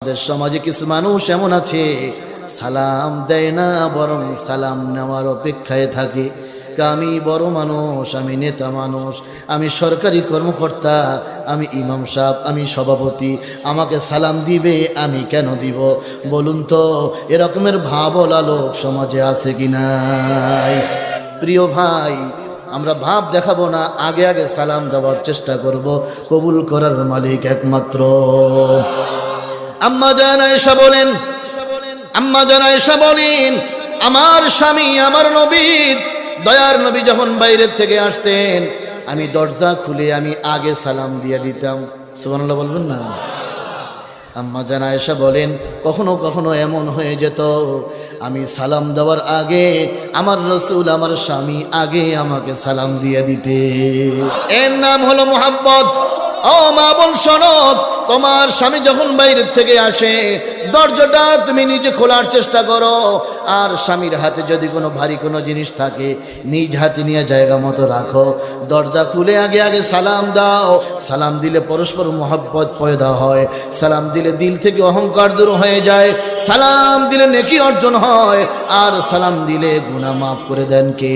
আমাদের সমাজে কিছু মানুষ এমন আছে সালাম দেয় না, বরং সালাম নেওয়ার অপেক্ষায় থাকে। আমি বড় মানুষ, আমি নেতা মানুষ, আমি সরকারি কর্মকর্তা, আমি ইমাম সাহেব, আমি সভাপতি, আমাকে সালাম দিবে, আমি কেন দিব? বলুন তো, এরকমের ভাবওয়ালা লোক সমাজে আছে কি নাই? প্রিয় ভাই, আমরা ভাব দেখাবো না, আগে আগে সালাম দেওয়ার চেষ্টা করব। কবুল করার মালিক একমাত্র। আম্মা জান আয়েশা বলেন, আম্মা জান আয়েশা বলেন, আমার স্বামী, আমার নবী, দয়ার নবী যখন বাইরের থেকে আসতেন, আমি দরজা খুলে আমি আগে সালাম দিয়ে দিতাম। সুবহানাল্লাহ বলবেন না? আম্মা জান আয়েশা বলেন, কখনো কখনো এমন হয়ে যেত আমি সালাম দেওয়ার আগে আমার রাসূল, আমার স্বামী আগে আমাকে সালাম দিয়ে দিতে। এর নাম হলো মুহাব্বত। ও মা বোন শোনো, তোমার স্বামী যখন বাইরের থেকে আসে, দরজাটা তুমি নিজে খোলার চেষ্টা করো। আর স্বামীর হাতে যদি কোনো ভারী কোনো জিনিস থাকে, নিজ হাতে নিয়ে জায়গা মতো রাখো। দরজা খুলে আগে আগে সালাম দাও। সালাম দিলে পরস্পর মহব্বত পয়দা হয়। সালাম দিলে দিল থেকে অহংকার দূর হয়ে যায়। সালাম দিলে নেকি অর্জন হয়। আর সালাম দিলে গুনাহ মাফ করে দেন কে?